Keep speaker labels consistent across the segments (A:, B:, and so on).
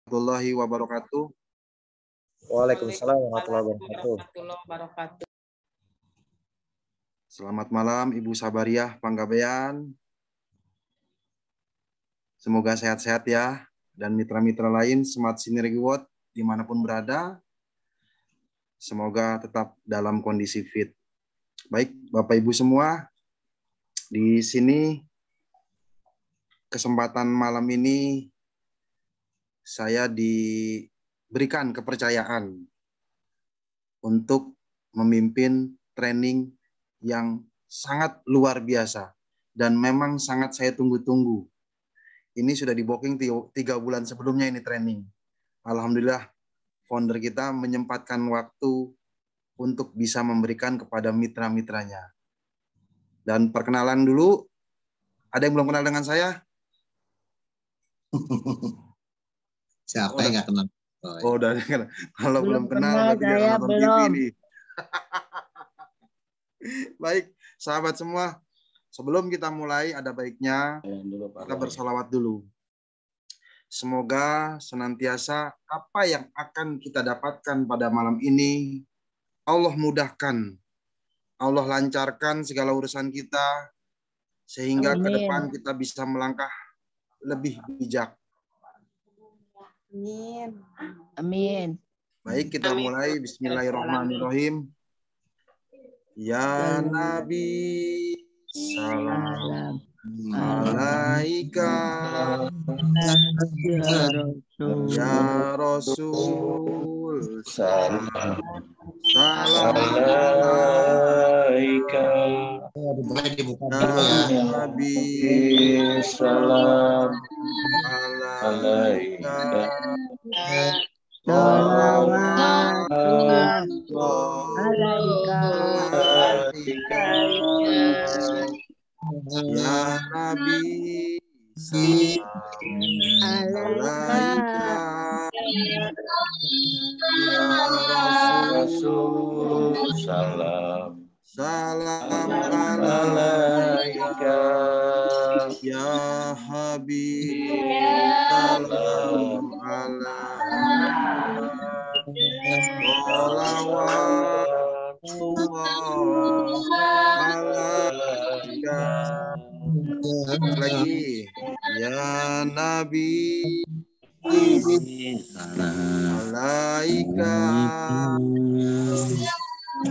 A: warahmatullahi wabarakatuh.
B: Waalaikumsalam warahmatullahi wabarakatuh.
A: Selamat malam Ibu Sabariah Panggabean. Semoga sehat-sehat ya. Dan mitra-mitra lain Smart Synergy World dimanapun berada. Semoga tetap dalam kondisi fit. Baik Bapak Ibu semua, di sini kesempatan malam ini saya diberikan kepercayaan untuk memimpin training yang sangat luar biasa dan memang sangat saya tunggu-tunggu. Ini sudah di booking 3 bulan sebelumnya ini training. Alhamdulillah founder kita menyempatkan waktu untuk bisa memberikan kepada mitra-mitranya. Dan perkenalan dulu, ada yang belum kenal dengan saya?
C: Siapa yang nggak kenal?
A: Oh, udah kenal. Kalau belum kenal berarti
D: saya
A: nonton TV
D: belum.
A: ini. Baik, sahabat semua. Sebelum kita mulai, ada baiknya kita bersalawat dulu. Semoga senantiasa apa yang akan kita dapatkan pada malam ini, Allah mudahkan, Allah lancarkan segala urusan kita, sehingga ke depan kita bisa melangkah lebih bijak.
D: Amin. Amin.
A: Baik, kita mulai. Bismillahirrahmanirrahim. Ya Nabi, salam alaika. Ya Rasul, salam alaika. Ya Nabi, salam alaika.
D: Salawatullah alaika.
A: Ya Nabi, salam alaika. Ya Rasul, salam alaika. Ya Habib, salam alaika. Sholawatullah alaika. Lagi, ya Nabi, alaika.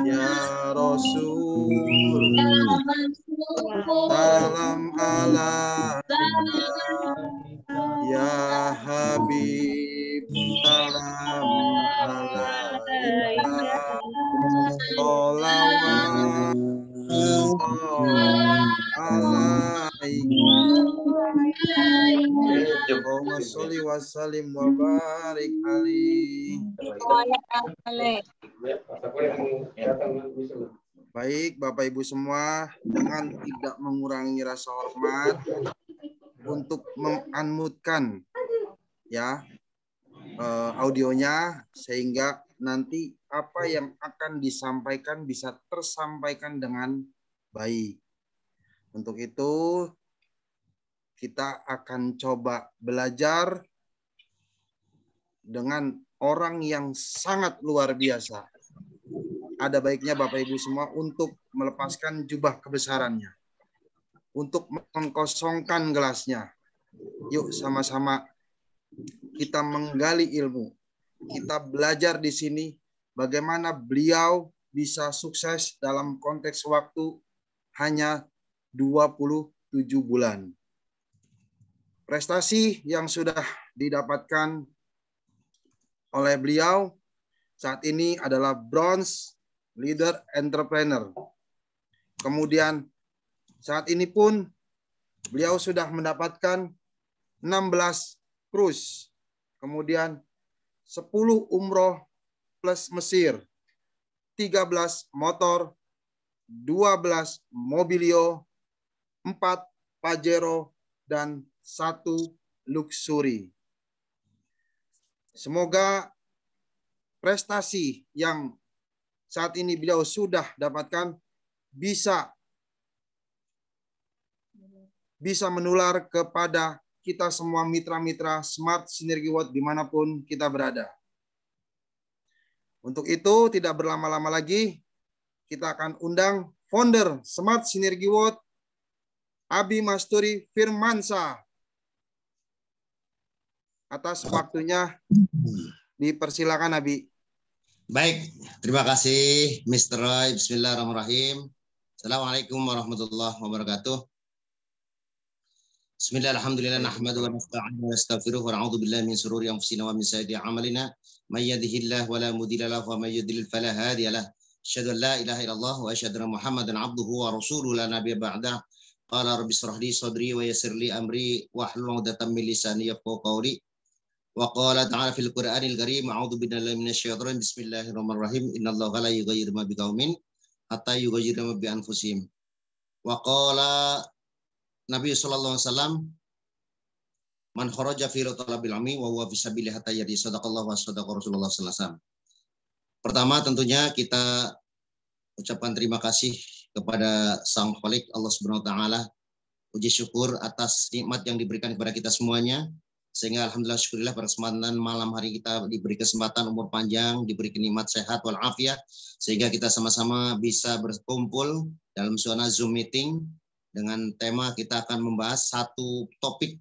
A: Ya Rasul, salam alaika. Ya Habib, salam alaika. Sholawat Allahumma sholli wa sallim wa barik alaihi. Baik Bapak Ibu semua, dengan tidak mengurangi rasa hormat untuk mengunmute-kan ya audionya, sehingga nanti apa yang akan disampaikan bisa tersampaikan dengan baik. Untuk itu kita akan coba belajar dengan orang yang sangat luar biasa. Ada baiknya Bapak Ibu semua untuk melepaskan jubah kebesarannya, untuk mengkosongkan gelasnya. Yuk sama-sama kita menggali ilmu. Kita belajar di sini bagaimana beliau bisa sukses dalam konteks waktu hanya 27 bulan. Prestasi yang sudah didapatkan oleh beliau saat ini adalah Bronze Leader Entrepreneur. Kemudian saat ini pun beliau sudah mendapatkan 16 cruise, kemudian 10 umroh plus Mesir, 13 motor, 12 mobilio, 4 Pajero, dan 1 luxury. Semoga prestasi yang saat ini beliau sudah dapatkan bisa menular kepada kita semua mitra-mitra Smart Synergy Watt dimanapun kita berada. Untuk itu, tidak berlama-lama lagi, kita akan undang founder Smart Synergy Watt, Abi Masturi Firmansyah. Atas waktunya, dipersilakan Abi.
E: Baik, terima kasih Mr. Roy. Bismillahirrahmanirrahim. Assalamualaikum warahmatullahi wabarakatuh. Bismillahirrahmanirrahim. Nahmadu wa nasta'inu wa nastaghfiruh wa na'udzu billahi min shururi anfusina wa min sayyiati a'malina. May yahdihillahu wa la mudilla lahu wa may yudlil fala hadiya lahu. Asyhadu an la ilaha illallah wa asyhadu anna Muhammadan 'abduhu wa rasuluhu la nabiyya ba'dah. Qala rabbi shrah li sadri wa yassir li amri wahlul 'uqdatam min lisani yafqahu qawli. Wa qala ta'ala fil Qur'anil Karim, a'udzu billahi minasyaitonir rajim. Bismillahirrahmanirrahim. Innallaha la yughayyiru ma biqaumin hatta yughayyiru ma bi anfusihim. Wa qala Nabi sallallahu alaihi wasallam, man kharaja fi talabil ilmi wa huwa fi sabilillah hatta yadi sadaqallahu wa sadaqa Rasulullah sallallahu alaihi wasallam. Pertama tentunya kita ucapkan terima kasih kepada Sang Khalik Allah Subhanahu wa taala. Puji syukur atas nikmat yang diberikan kepada kita semuanya. Sehingga alhamdulillah syukurillah pada kesempatan malam hari kita diberi kesempatan umur panjang, diberi nikmat sehat walafiat, sehingga kita sama-sama bisa berkumpul dalam suasana Zoom meeting dengan tema kita akan membahas satu topik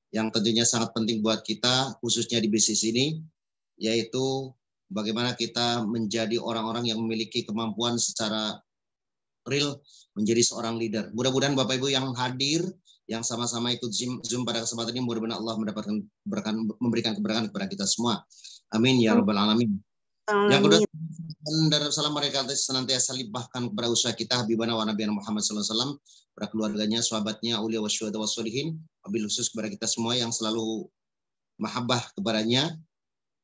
E: yang tentunya sangat penting buat kita khususnya di bisnis ini, yaitu bagaimana kita menjadi orang-orang yang memiliki kemampuan secara real menjadi seorang leader. Mudah-mudahan Bapak Ibu yang hadir, yang sama-sama ikut Zoom pada kesempatan ini, mudah-mudahan Allah memberikan keberkahan kepada kita semua. Amin ya rabbal alamin. Yang kedua, dan salam mereka senantiasa limpahkan kepada usaha kita Habibana wa Nabiyana Muhammad sallallahu alaihi wasallam, kepada keluarganya, sahabatnya, aulia wasyuhada wassolihin, wabil khusus kepada kita semua yang selalu mahabbah kepadanya,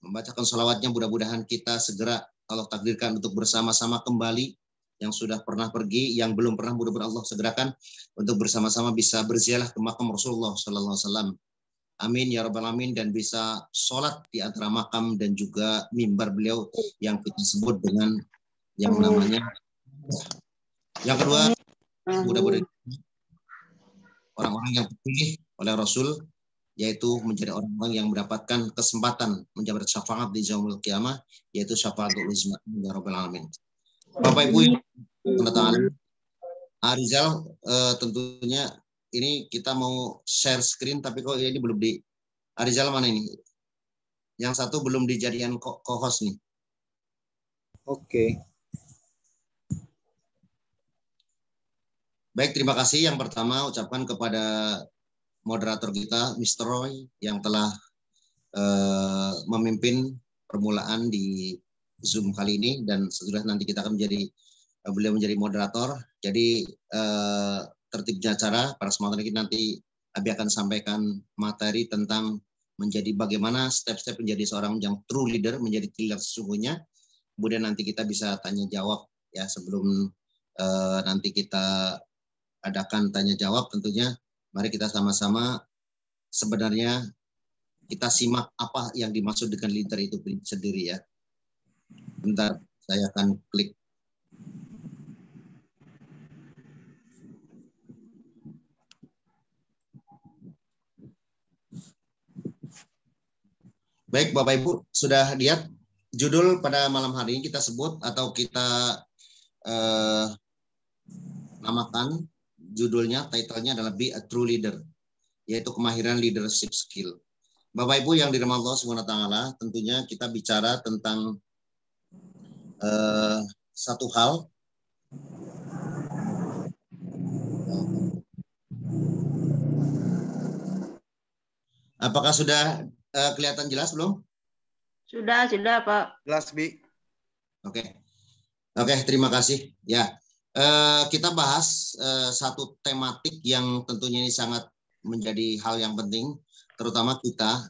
E: membacakan salawatnya. Mudah-mudahan kita segera Allah takdirkan untuk bersama-sama kembali. Yang sudah pernah pergi, yang belum pernah, mudah-mudahan Allah segerakan untuk bersama-sama bisa berziarah ke makam Rasulullah sallallahu alaihi wasallam. Amin ya rabbal alamin, dan bisa sholat di antara makam dan juga mimbar beliau yang kita sebut dengan yang namanya. Yang kedua, mudah-mudahan orang-orang yang terpilih oleh Rasul, yaitu menjadi orang-orang yang mendapatkan kesempatan menjabat syafaat di yaumul qiyamah, yaitu syafaatul uzma ya rabbal alamin. Bapak Ibu yang Arizal, tentunya ini kita mau share screen, tapi kok ini belum di Arizal mana ini? Yang satu belum dijadikan co-host nih.
B: Oke.
E: Baik, terima kasih. Yang pertama ucapkan kepada moderator kita, Mr. Roy, yang telah memimpin permulaan di Zoom kali ini, dan setelah nanti kita akan beliau menjadi moderator. Jadi tertibnya acara pada kesempatan ini nanti Abi akan sampaikan materi tentang menjadi bagaimana step-step menjadi seorang yang true leader, menjadi leader sesungguhnya. Kemudian nanti kita bisa tanya jawab ya, sebelum nanti kita adakan tanya jawab. Tentunya mari kita sama-sama sebenarnya kita simak apa yang dimaksud dengan leader itu sendiri ya. Bentar, saya akan klik. Baik, Bapak Ibu, sudah lihat judul pada malam hari ini kita sebut atau kita namakan judulnya, title-nya adalah Be a True Leader, yaitu kemahiran leadership skill. Bapak Ibu yang dirahmati Allah Subhanahu wa taala, tentunya kita bicara tentang satu hal. Apakah sudah kelihatan jelas belum?
D: Sudah Pak.
A: Jelas, Bi.
E: Oke, terima kasih. Ya, kita bahas satu tematik yang tentunya ini sangat menjadi hal yang penting, terutama kita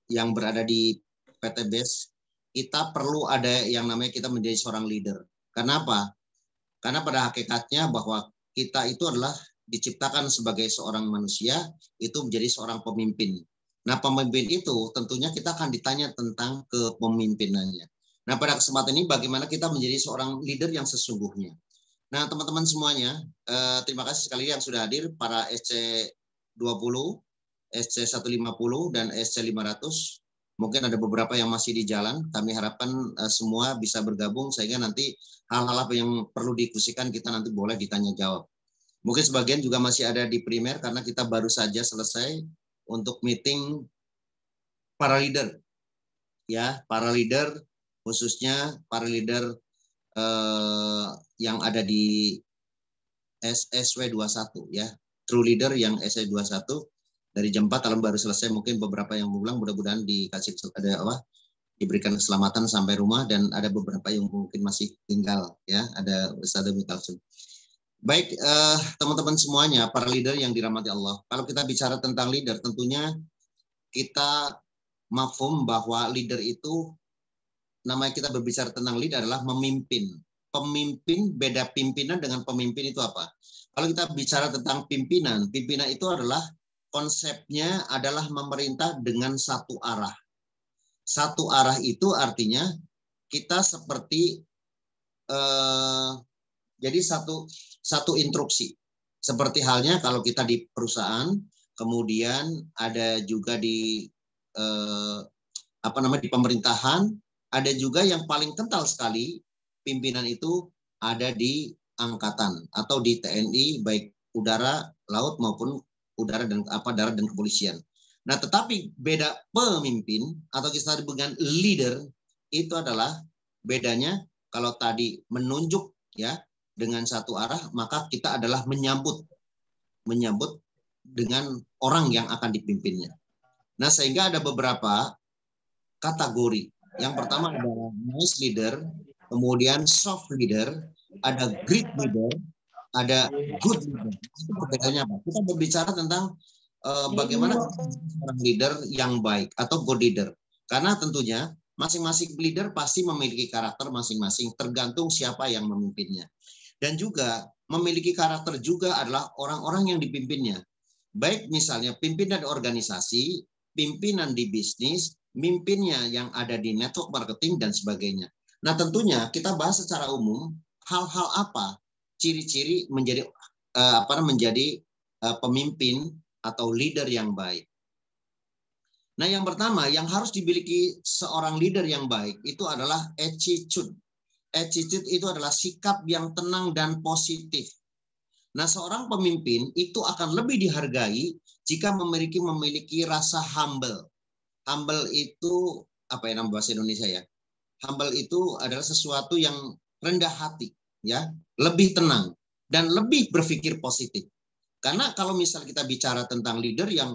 E: yang berada di PT BES. Kita perlu ada yang namanya kita menjadi seorang leader. Kenapa? Karena pada hakikatnya bahwa kita itu adalah diciptakan sebagai seorang manusia, itu menjadi seorang pemimpin. Nah, pemimpin itu tentunya kita akan ditanya tentang kepemimpinannya. Nah, pada kesempatan ini bagaimana kita menjadi seorang leader yang sesungguhnya. Nah, teman-teman semuanya, terima kasih sekali yang sudah hadir, para SC20, SC150 dan SC500. Mungkin ada beberapa yang masih di jalan. Kami harapkan semua bisa bergabung sehingga nanti hal-hal apa yang perlu didiskusikan kita nanti boleh ditanya jawab. Mungkin sebagian juga masih ada di primer karena kita baru saja selesai untuk meeting para leader. Ya, para leader khususnya para leader yang ada di SSW21 ya. True leader yang SSW21 dari jam 4 alam baru selesai, mungkin beberapa yang pulang mudah-mudahan dikasih diberikan keselamatan sampai rumah, dan ada beberapa yang mungkin masih tinggal ya, ada Ustaz Mikalsum. Baik, teman-teman semuanya, para leader yang dirahmati Allah. Kalau kita bicara tentang leader, tentunya kita mafhum bahwa leader itu, namanya kita berbicara tentang leader adalah memimpin. Pemimpin, beda pimpinan dengan pemimpin itu apa? Kalau kita bicara tentang pimpinan, pimpinan itu adalah konsepnya adalah memerintah dengan satu arah. Satu arah itu artinya kita seperti jadi satu instruksi. Seperti halnya kalau kita di perusahaan, kemudian ada juga di di pemerintahan, ada juga yang paling kental sekali pimpinan itu ada di angkatan atau di TNI, baik udara, laut maupun udara dan darat dan kepolisian. Nah, tetapi beda pemimpin atau kita sebut dengan leader itu adalah bedanya kalau tadi menunjuk ya dengan satu arah, maka kita adalah menyambut dengan orang yang akan dipimpinnya. Nah, sehingga ada beberapa kategori. Yang pertama adalah nice leader, kemudian soft leader, ada great leader, ada good leader. Itu perbedaannya apa? Kita berbicara tentang bagaimana seorang leader yang baik atau good leader. Karena tentunya masing-masing leader pasti memiliki karakter masing-masing tergantung siapa yang memimpinnya. Dan juga memiliki karakter juga adalah orang-orang yang dipimpinnya. Baik misalnya pimpinan organisasi, pimpinan di bisnis, pemimpinnya yang ada di network marketing dan sebagainya. Nah, tentunya kita bahas secara umum hal-hal apa ciri-ciri menjadi pemimpin atau leader yang baik. Nah, yang pertama yang harus dimiliki seorang leader yang baik itu adalah attitude. Attitude itu adalah sikap yang tenang dan positif. Nah, seorang pemimpin itu akan lebih dihargai jika memiliki rasa humble. Humble itu apa ya nama bahasa Indonesia ya? Humble itu adalah sesuatu yang rendah hati, ya, lebih tenang dan lebih berpikir positif. Karena kalau misal kita bicara tentang leader yang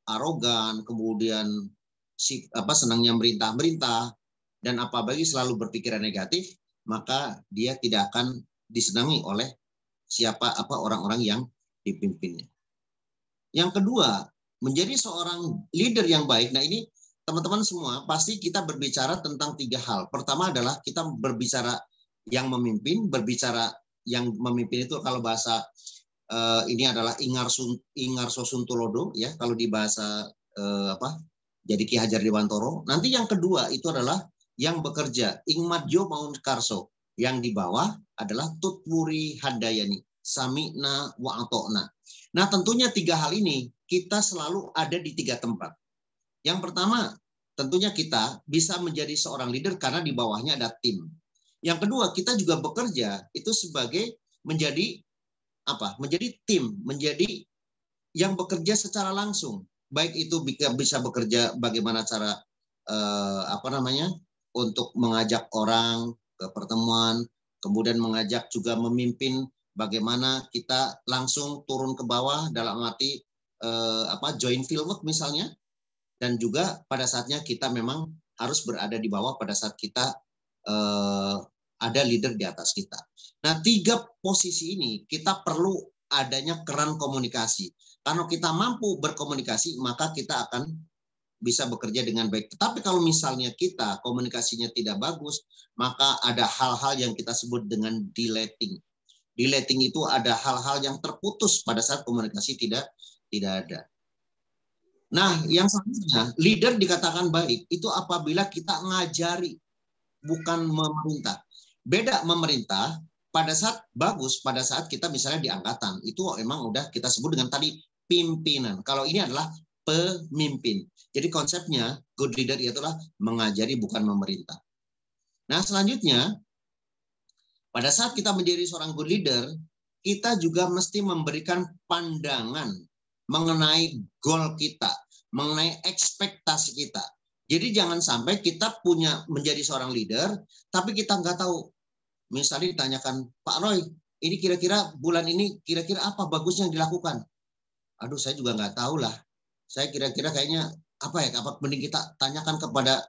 E: arogan, kemudian senangnya merintah dan apalagi selalu berpikiran negatif, maka dia tidak akan disenangi oleh orang-orang yang dipimpinnya. Yang kedua, menjadi seorang leader yang baik. Nah, ini teman-teman semua pasti kita berbicara tentang 3 hal. Pertama adalah kita berbicara yang memimpin, berbicara yang memimpin itu kalau bahasa ini adalah Ingarso Suntulodo ya, kalau di bahasa jadi Ki Hajar Dewantoro. Nanti yang kedua itu adalah yang bekerja, Ingmadjo Maun Karso. Yang di bawah adalah Tutwuri Handayani, Sami'na wa Atokna. Nah, tentunya 3 hal ini kita selalu ada di 3 tempat. Yang pertama, tentunya kita bisa menjadi seorang leader karena di bawahnya ada tim. Yang kedua, kita juga bekerja itu sebagai menjadi tim, menjadi yang bekerja secara langsung. Baik itu bisa bekerja bagaimana cara untuk mengajak orang ke pertemuan, kemudian mengajak juga memimpin bagaimana kita langsung turun ke bawah dalam arti joint fieldwork misalnya. Dan juga pada saatnya kita memang harus berada di bawah pada saat kita ada leader di atas kita. Nah, 3 posisi ini kita perlu adanya keran komunikasi. Kalau kita mampu berkomunikasi, maka kita akan bisa bekerja dengan baik. Tetapi kalau misalnya kita komunikasinya tidak bagus, maka ada hal-hal yang kita sebut dengan deleting. Deleting itu ada hal-hal yang terputus pada saat komunikasi tidak ada. Nah, yang selanjutnya, leader dikatakan baik itu apabila kita ngajari, bukan memerintah. Beda memerintah pada saat bagus, pada saat kita misalnya di angkatan, itu memang udah kita sebut dengan tadi pimpinan. Kalau ini adalah pemimpin. Jadi konsepnya good leader itulah mengajari bukan memerintah. Nah, selanjutnya pada saat kita menjadi seorang good leader, kita juga mesti memberikan pandangan mengenai goal kita, mengenai ekspektasi kita. Jadi jangan sampai kita menjadi seorang leader, tapi kita nggak tahu. Misalnya ditanyakan, Pak Roy, ini kira-kira bulan ini kira-kira apa bagusnya yang dilakukan? Aduh, saya juga nggak tahu lah. Saya kira-kira kayaknya apa mending kita tanyakan kepada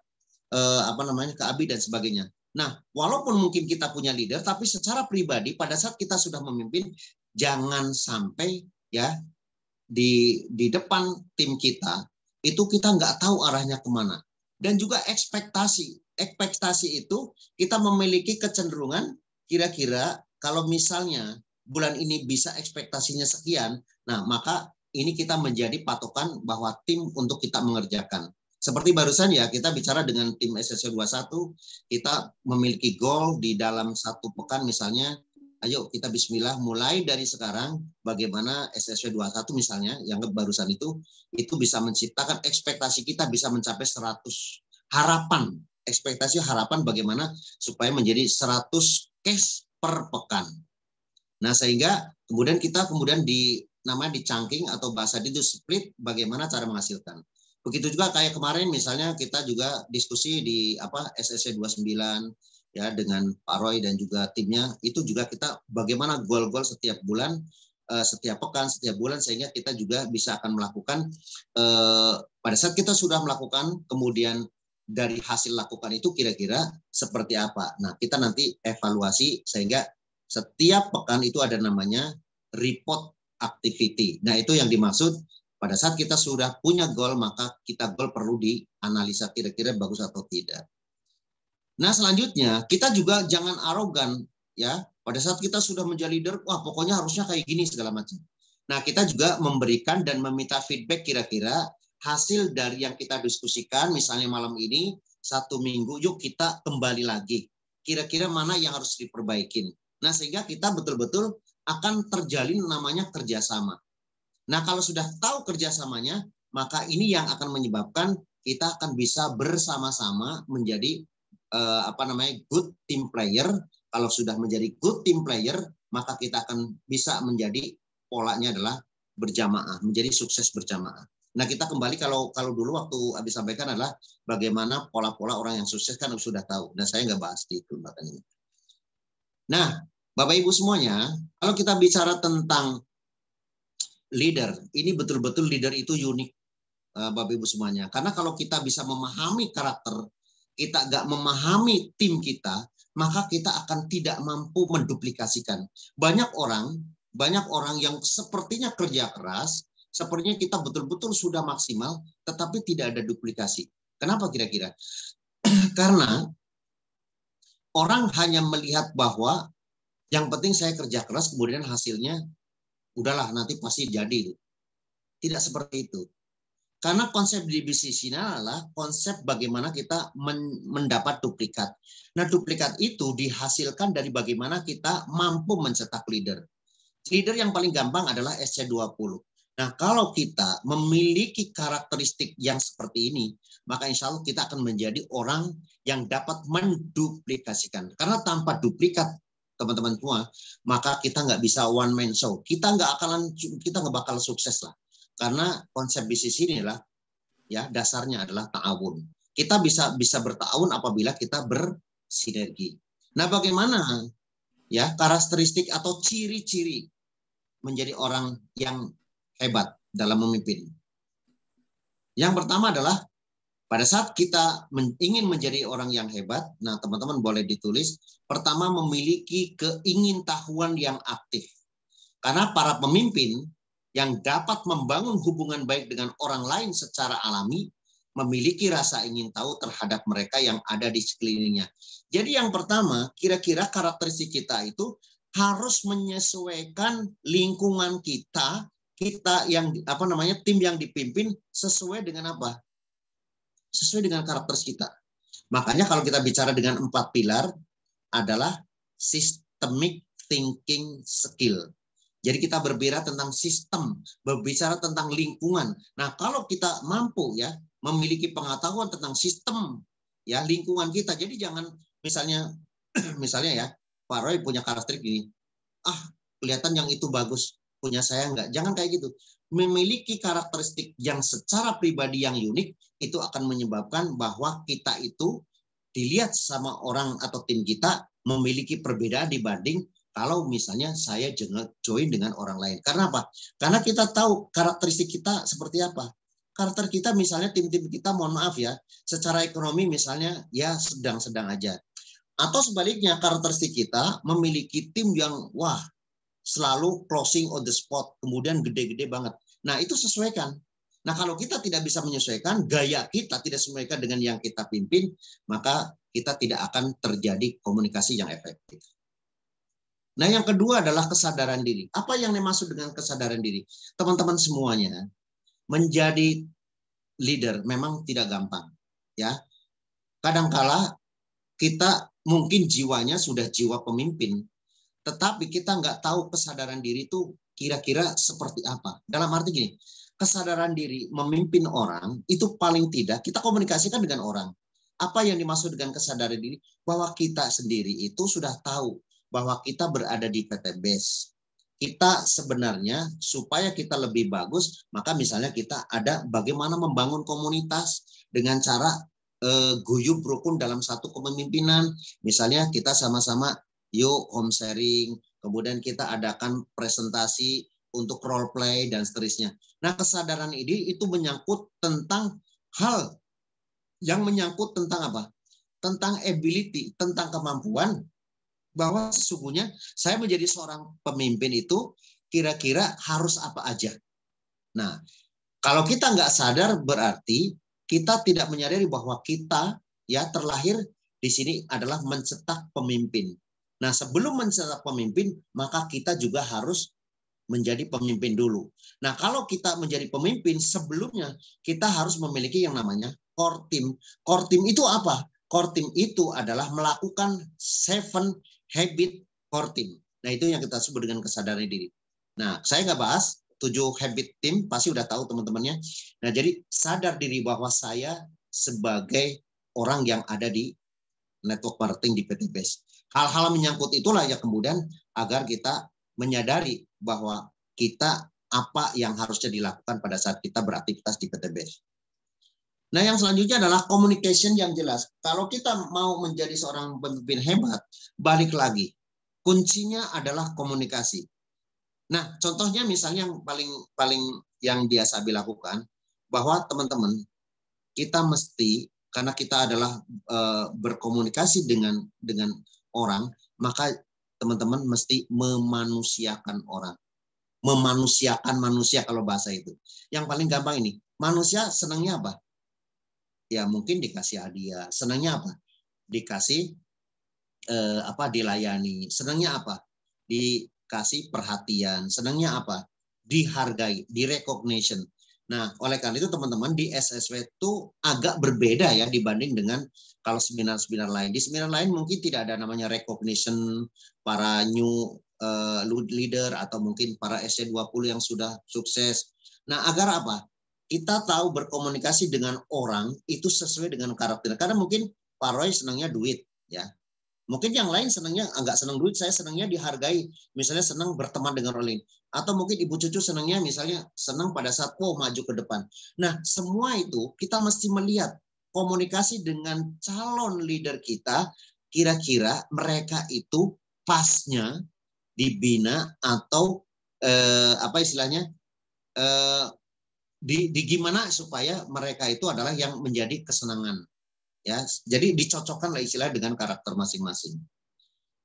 E: ke Abi dan sebagainya. Nah, walaupun mungkin kita punya leader, tapi secara pribadi pada saat kita sudah memimpin, jangan sampai ya di depan tim kita itu kita nggak tahu arahnya kemana. Dan juga ekspektasi itu kita memiliki kecenderungan kira-kira kalau misalnya bulan ini bisa ekspektasinya sekian, nah maka ini kita menjadi patokan bahwa tim untuk kita mengerjakan. Seperti barusan ya kita bicara dengan tim SSC 21, kita memiliki goal di dalam 1 pekan misalnya, ayo kita bismillah mulai dari sekarang bagaimana SSC 21 misalnya yang barusan itu bisa menciptakan ekspektasi kita bisa mencapai 100 harapan. Ekspektasi harapan bagaimana supaya menjadi 100 case per pekan. Nah, sehingga kemudian kita namanya di-chunking atau bahasa itu split bagaimana cara menghasilkan. Begitu juga kayak kemarin misalnya kita juga diskusi di SSC 29 ya dengan Pak Roy dan juga timnya, itu juga kita bagaimana goal-goal setiap bulan, setiap pekan, setiap bulan sehingga kita juga bisa akan melakukan pada saat kita sudah melakukan kemudian dari hasil lakukan itu kira-kira seperti apa. Nah, kita nanti evaluasi sehingga setiap pekan itu ada namanya report activity. Nah, itu yang dimaksud pada saat kita sudah punya goal, maka kita goal perlu dianalisa kira-kira bagus atau tidak. Nah, selanjutnya kita juga jangan arogan ya. Pada saat kita sudah menjadi leader, wah pokoknya harusnya kayak gini segala macam. Nah, kita juga memberikan dan meminta feedback kira-kira hasil dari yang kita diskusikan, misalnya malam ini 1 minggu, yuk kita kembali lagi. Kira-kira mana yang harus diperbaikin. Nah, sehingga kita betul-betul akan terjalin namanya kerjasama. Nah, kalau sudah tahu kerjasamanya, maka ini yang akan menyebabkan kita akan bisa bersama-sama menjadi good team player. Kalau sudah menjadi good team player, maka kita akan bisa menjadi polanya adalah berjamaah, menjadi sukses berjamaah. Nah, kita kembali kalau dulu waktu Abi sampaikan adalah bagaimana pola-pola orang yang sukses kan sudah tahu. Dan saya nggak bahas di itu makanya. Nah, Bapak Ibu semuanya, kalau kita bicara tentang leader, ini betul-betul leader itu unik, Bapak Ibu semuanya. Karena kalau kita bisa memahami karakter, kita nggak memahami tim kita, maka kita akan tidak mampu menduplikasikan. Banyak orang yang sepertinya kerja keras, sepertinya kita betul-betul sudah maksimal, tetapi tidak ada duplikasi. Kenapa kira-kira? Karena orang hanya melihat bahwa yang penting saya kerja keras, kemudian hasilnya udahlah nanti pasti jadi. Tidak seperti itu. Karena konsep di bisnis ini adalah konsep bagaimana kita mendapat duplikat. Nah, duplikat itu dihasilkan dari bagaimana kita mampu mencetak leader. Leader yang paling gampang adalah SC20. Nah, kalau kita memiliki karakteristik yang seperti ini, maka insya Allah kita akan menjadi orang yang dapat menduplikasikan. Karena tanpa duplikat, teman-teman semua, maka kita nggak bisa one man show. Kita nggak bakal sukses lah. Karena konsep bisnis ini adalah ya dasarnya adalah ta'awun. Kita bisa berta'awun apabila kita bersinergi. Nah, bagaimana ya karakteristik atau ciri-ciri menjadi orang yang hebat dalam memimpin? Yang pertama adalah pada saat kita ingin menjadi orang yang hebat, nah teman-teman boleh ditulis, pertama memiliki keingintahuan yang aktif. Karena para pemimpin yang dapat membangun hubungan baik dengan orang lain secara alami, memiliki rasa ingin tahu terhadap mereka yang ada di sekelilingnya. Jadi yang pertama, kira-kira karakteristik kita itu harus menyesuaikan lingkungan kita yang tim yang dipimpin sesuai dengan apa? Sesuai dengan karakter kita. Makanya kalau kita bicara dengan 4 pilar adalah systemic thinking skill. Jadi kita berbicara tentang sistem, berbicara tentang lingkungan. Nah, kalau kita mampu ya memiliki pengetahuan tentang sistem ya lingkungan kita. Jadi jangan misalnya misalnya ya, Pak Roy punya karakteristik gini. Kelihatan yang itu bagus, punya saya enggak. Jangan kayak gitu. Memiliki karakteristik yang secara pribadi yang unik itu akan menyebabkan bahwa kita itu dilihat sama orang atau tim kita memiliki perbedaan dibanding kalau misalnya saya join dengan orang lain. Karena apa? Karena kita tahu karakteristik kita seperti apa. Karakter kita misalnya tim-tim kita, mohon maaf ya, secara ekonomi misalnya ya sedang-sedang aja. Atau sebaliknya karakteristik kita memiliki tim yang wah selalu closing on the spot, kemudian gede-gede banget. Nah itu sesuaikan. Nah kalau kita tidak bisa menyesuaikan, gaya kita tidak sesuaikan dengan yang kita pimpin, maka kita tidak akan terjadi komunikasi yang efektif. Nah, yang kedua adalah kesadaran diri. Apa yang dimaksud dengan kesadaran diri? Teman-teman semuanya, menjadi leader memang tidak gampang, ya. Kadangkala kita mungkin jiwanya sudah jiwa pemimpin, tetapi kita nggak tahu kesadaran diri itu kira-kira seperti apa. Dalam arti gini, kesadaran diri memimpin orang itu paling tidak kita komunikasikan dengan orang. Apa yang dimaksud dengan kesadaran diri? Bahwa kita sendiri itu sudah tahu bahwa kita berada di PT BES. Kita sebenarnya supaya kita lebih bagus, maka misalnya kita ada bagaimana membangun komunitas dengan cara guyub rukun dalam satu kepemimpinan. Misalnya kita sama-sama yuk home sharing, kemudian kita adakan presentasi untuk role play dan seterusnya. Nah, kesadaran ini itu menyangkut tentang hal yang menyangkut tentang apa? Tentang ability, tentang kemampuan bahwa sesungguhnya saya menjadi seorang pemimpin itu kira-kira harus apa aja. Nah, kalau kita nggak sadar berarti kita tidak menyadari bahwa kita ya terlahir di sini adalah mencetak pemimpin. Nah, sebelum mencetak pemimpin, maka kita juga harus menjadi pemimpin dulu. Nah, kalau kita menjadi pemimpin, sebelumnya kita harus memiliki yang namanya core team. Core team itu apa? Core team itu adalah melakukan 7 habit core team. Nah, itu yang kita sebut dengan kesadaran diri. Nah, saya nggak bahas 7 habit team, pasti udah tahu teman-temannya. Nah, jadi sadar diri bahwa saya sebagai orang yang ada di network marketing di PT BES. Hal-hal menyangkut itulah ya kemudian agar kita menyadari bahwa kita apa yang harusnya dilakukan pada saat kita beraktivitas di PT BES. Nah, yang selanjutnya adalah communication yang jelas. Kalau kita mau menjadi seorang pemimpin hebat, balik lagi. Kuncinya adalah komunikasi. Nah, contohnya misalnya yang paling yang biasa dilakukan, bahwa teman-teman, kita mesti, karena kita adalah berkomunikasi dengan orang, maka teman-teman mesti memanusiakan orang. Memanusiakan manusia kalau bahasa itu. Yang paling gampang ini, manusia senangnya apa? Ya mungkin dikasih hadiah. Senangnya apa? Dikasih dilayani. Senangnya apa? Dikasih perhatian. Senangnya apa? Dihargai, direcognition. Nah, oleh karena itu teman-teman di SSW itu agak berbeda ya dibanding dengan kalau seminar-seminar lain. Di seminar lain mungkin tidak ada namanya recognition para new leader atau mungkin para SC20 yang sudah sukses. Nah, agar apa? Kita tahu berkomunikasi dengan orang itu sesuai dengan karakter. Karena mungkin Pak Roy senangnya duit, ya. Mungkin yang lain senangnya enggak senang duit, saya senangnya dihargai. Misalnya senang berteman dengan orang lain. Atau mungkin Ibu Cucu senangnya misalnya senang pada saat maju ke depan. Nah, semua itu kita mesti melihat komunikasi dengan calon leader kita, kira-kira mereka itu pasnya dibina atau di gimana supaya mereka itu adalah yang menjadi kesenangan, ya. Jadi dicocokkan lah istilah dengan karakter masing-masing.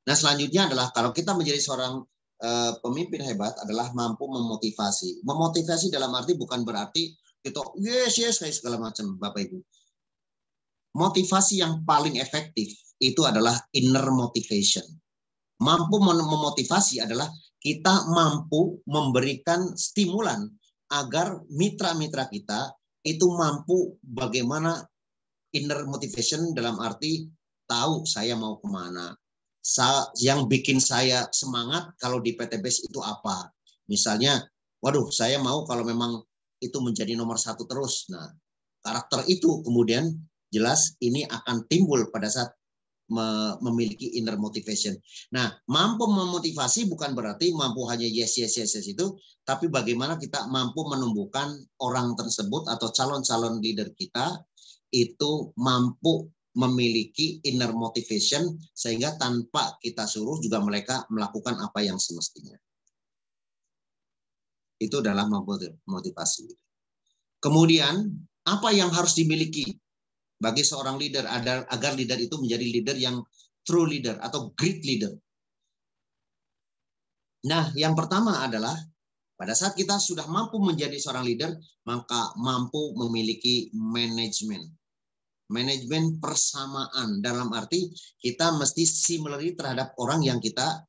E: Nah, selanjutnya adalah kalau kita menjadi seorang pemimpin hebat adalah mampu memotivasi. Memotivasi dalam arti bukan berarti kita yes kayak segala macam, Bapak Ibu. Motivasi yang paling efektif itu adalah inner motivation. Mampu memotivasi adalah kita mampu memberikan stimulan agar mitra-mitra kita itu mampu bagaimana inner motivation dalam arti tahu saya mau kemana. Yang bikin saya semangat kalau di PT BES itu apa. Misalnya, waduh, saya mau kalau memang itu menjadi nomor 1 terus. Nah, karakter itu kemudian jelas ini akan timbul pada saat memiliki inner motivation. Nah, mampu memotivasi bukan berarti mampu hanya yes itu, tapi bagaimana kita mampu menumbuhkan orang tersebut atau calon-calon leader kita itu mampu memiliki inner motivation sehingga tanpa kita suruh juga mereka melakukan apa yang semestinya. Itu adalah motivasi. Kemudian, apa yang harus dimiliki bagi seorang leader agar leader itu menjadi leader yang true leader atau great leader? Nah, yang pertama adalah pada saat kita sudah mampu menjadi seorang leader, maka mampu memiliki manajemen. Manajemen persamaan, dalam arti kita mesti similarly terhadap orang yang kita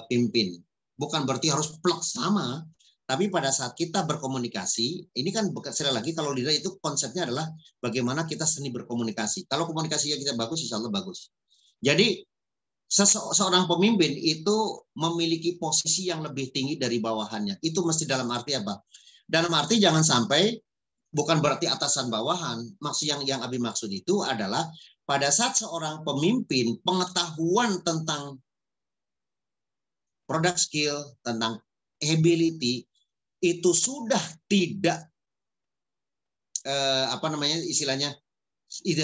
E: pimpin. Bukan berarti harus plek sama, tapi pada saat kita berkomunikasi, ini kan sekali lagi kalau leader itu konsepnya adalah bagaimana kita seni berkomunikasi. Kalau komunikasinya kita bagus, insya Allah bagus. Jadi seorang pemimpin itu memiliki posisi yang lebih tinggi dari bawahannya. Itu mesti dalam arti apa? Dalam arti jangan sampai, bukan berarti atasan bawahan. Maksud yang Abi maksud itu adalah pada saat seorang pemimpin pengetahuan tentang product skill, tentang ability itu sudah tidak istilahnya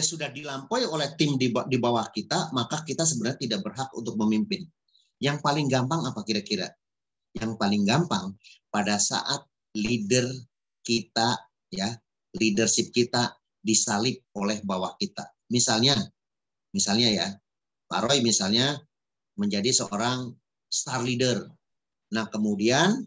E: sudah dilampaui oleh tim di bawah kita, maka kita sebenarnya tidak berhak untuk memimpin. Yang paling gampang apa kira-kira? Yang paling gampang pada saat leader kita, ya, leadership kita disalib oleh bawah kita. Misalnya ya, Pak Roy misalnya menjadi seorang star leader. Nah, kemudian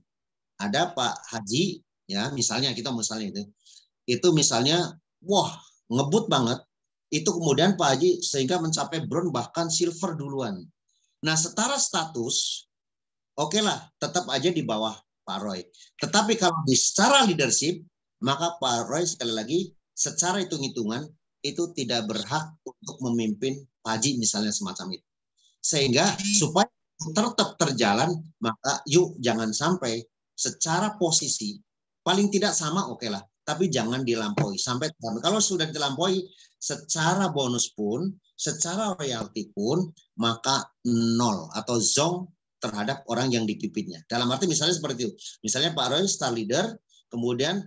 E: ada Pak Haji, ya, misalnya itu misalnya, wah, ngebut banget. Itu kemudian Pak Haji sehingga mencapai bronze bahkan silver duluan. Nah, setara status, oke lah, tetap aja di bawah Pak Roy. Tetapi kalau secara leadership, maka Pak Roy sekali lagi secara hitung-hitungan itu tidak berhak untuk memimpin Pak Haji misalnya semacam itu. Sehingga supaya tetap terjalan, maka yuk jangan sampai secara posisi paling tidak sama, oke lah, tapi jangan dilampaui sampai kalau sudah dilampaui secara bonus pun, secara royalti pun, maka nol atau zong terhadap orang yang dipimpinnya. Dalam arti misalnya seperti itu. Misalnya Pak Roy star leader, kemudian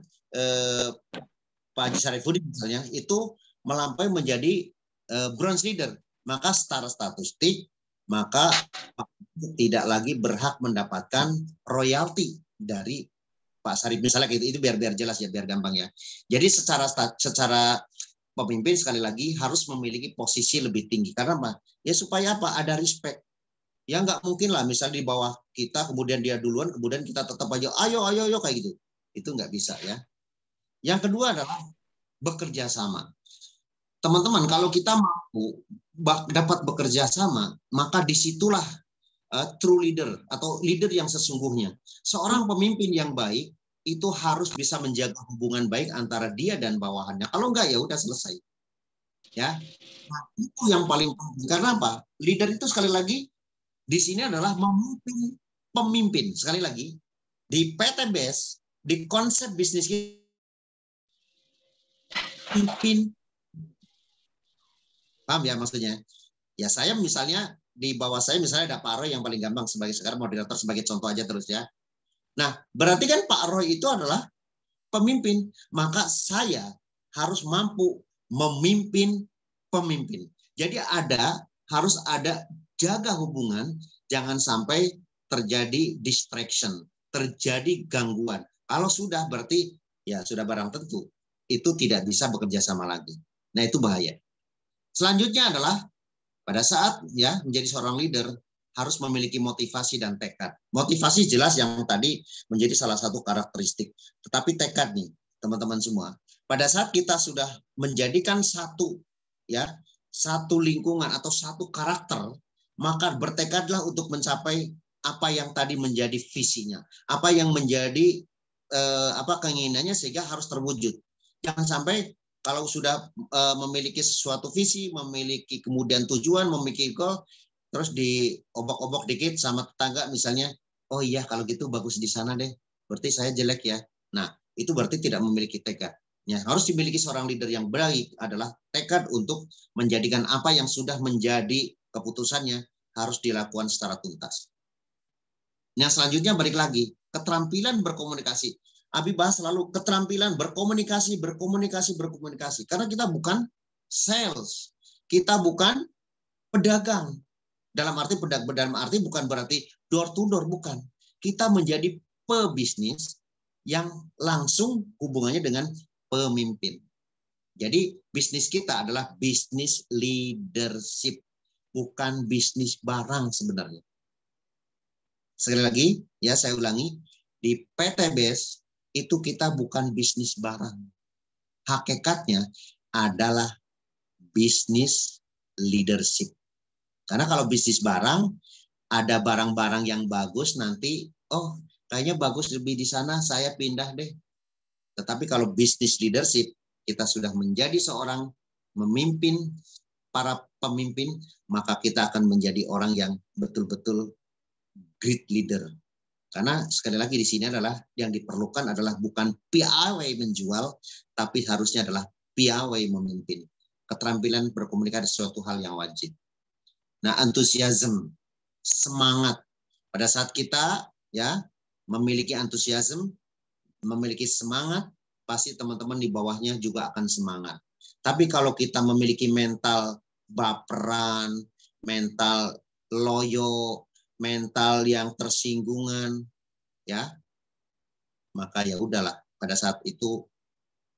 E: Pak Haji Sarifuddin misalnya itu melampaui menjadi bronze leader, maka secara statistik maka tidak lagi berhak mendapatkan royalti dari Pak Sarif misalnya gitu. Itu biar jelas ya, biar gampang ya. Jadi secara pemimpin sekali lagi harus memiliki posisi lebih tinggi. Karena apa? Ya supaya apa? Ada respect. Ya nggak mungkin lah misalnya di bawah kita kemudian dia duluan kemudian kita tetap aja ayo kayak gitu. Itu nggak bisa ya. Yang kedua adalah bekerja sama. Teman-teman, kalau kita mampu dapat bekerja sama, maka disitulah true leader atau leader yang sesungguhnya. Seorang pemimpin yang baik itu harus bisa menjaga hubungan baik antara dia dan bawahannya. Kalau enggak ya udah selesai. Ya. Nah, itu yang paling penting. Karena apa? Leader itu sekali lagi di sini adalah memimpin pemimpin. Sekali lagi di PTBS, di konsep bisnis pimpin. Paham ya maksudnya? Ya saya misalnya di bawah saya misalnya ada Pak Roy yang paling gampang sebagai sekarang moderator sebagai contoh aja terus ya. Nah, berarti kan Pak Roy itu adalah pemimpin, maka saya harus mampu memimpin pemimpin. Jadi harus ada jaga hubungan, jangan sampai terjadi distraction, terjadi gangguan. Kalau sudah berarti ya sudah barang tentu itu tidak bisa bekerja sama lagi. Nah, itu bahaya. Selanjutnya adalah pada saat ya menjadi seorang leader harus memiliki motivasi dan tekad. Motivasi jelas yang tadi menjadi salah satu karakteristik. Tetapi tekad nih, teman-teman semua. Pada saat kita sudah menjadikan satu lingkungan atau satu karakter, maka bertekadlah untuk mencapai apa yang tadi menjadi visinya, apa yang menjadi keinginannya sehingga harus terwujud. Jangan sampai kalau sudah memiliki sesuatu visi, memiliki kemudian tujuan, memiliki goal, terus diobok-obok dikit sama tetangga misalnya, oh iya kalau gitu bagus di sana deh, berarti saya jelek ya. Nah, itu berarti tidak memiliki tekad. Ya, harus dimiliki seorang leader yang baik adalah tekad untuk menjadikan apa yang sudah menjadi keputusannya harus dilakukan secara tuntas. Yang selanjutnya balik lagi, keterampilan berkomunikasi. Abi bahas selalu keterampilan berkomunikasi. Karena kita bukan sales, kita bukan pedagang. Dalam arti bukan berarti door to door, bukan. Kita menjadi pebisnis yang langsung hubungannya dengan pemimpin. Jadi bisnis kita adalah bisnis leadership, bukan bisnis barang sebenarnya. Sekali lagi, ya saya ulangi, di PTBS itu kita bukan bisnis barang. Hakikatnya adalah bisnis leadership. Karena kalau bisnis barang, ada barang-barang yang bagus nanti, oh kayaknya bagus lebih di sana, saya pindah deh. Tetapi kalau bisnis leadership, kita sudah menjadi seorang memimpin para pemimpin, maka kita akan menjadi orang yang betul-betul great leader. Karena sekali lagi di sini adalah yang diperlukan adalah bukan piawai menjual, tapi harusnya adalah piawai memimpin. Keterampilan berkomunikasi suatu hal yang wajib. Nah, antusiasme, semangat. Pada saat kita ya memiliki antusiasme, memiliki semangat, pasti teman-teman di bawahnya juga akan semangat. Tapi kalau kita memiliki mental baperan, mental loyo, mental yang tersinggungan, ya, maka ya udahlah. Pada saat itu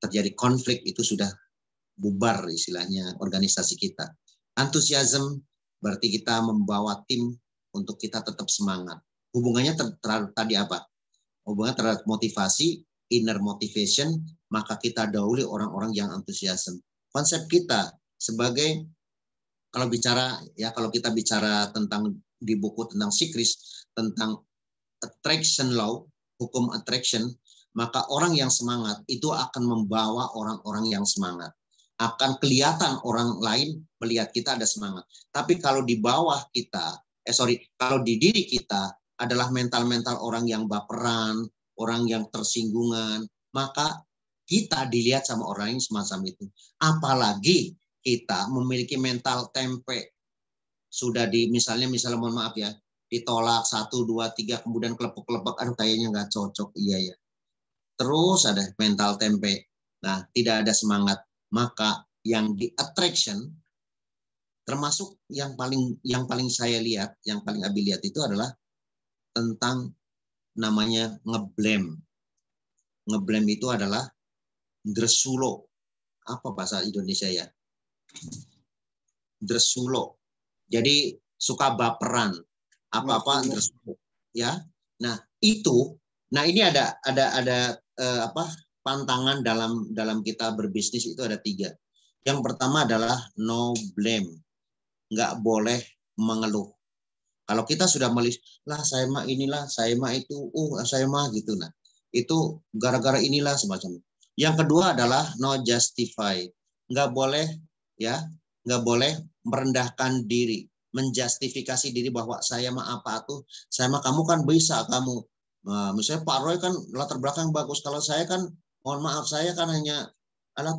E: terjadi konflik, itu sudah bubar istilahnya organisasi kita. Antusiasme berarti kita membawa tim untuk kita tetap semangat. Hubungannya terhadap tadi apa? Hubungannya terhadap motivasi, inner motivation, maka kita dahului orang-orang yang antusiasme. Konsep kita sebagai kalau kita bicara tentang di buku tentang Sikris, tentang attraction law, hukum attraction, maka orang yang semangat itu akan membawa orang-orang yang semangat. Akan kelihatan orang lain melihat kita ada semangat. Tapi kalau di bawah kita, kalau di diri kita adalah mental-mental orang yang baperan, orang yang tersinggungan, maka kita dilihat sama orang yang semacam itu. Apalagi kita memiliki mental tempe. Sudah misalnya mohon maaf ya, ditolak 1, 2, 3, kemudian kelepek-kelepek, aduh kayaknya nggak cocok, iya ya. Terus ada mental tempe. Nah, tidak ada semangat. Maka yang di attraction, termasuk yang paling saya lihat, yang paling Abi lihat itu adalah tentang namanya ngeblame. Ngeblame itu adalah dresulo. Apa bahasa Indonesia ya? Dresulo. Jadi suka baperan. Apa-apa dresulo. Ya. Nah, ini ada pantangan dalam kita berbisnis itu ada 3. Yang pertama adalah no blame. Nggak boleh mengeluh. Kalau kita sudah melihat, lah saya mah inilah, saya mah itu, saya mah gitu. Nah, itu gara-gara inilah semacam. Yang kedua adalah no justify. Nggak boleh merendahkan diri, menjustifikasi diri bahwa saya mah apa tuh, saya mah kamu kan bisa kamu. Nah, misalnya Pak Roy kan latar belakang bagus, kalau saya kan mohon maaf, saya kan hanya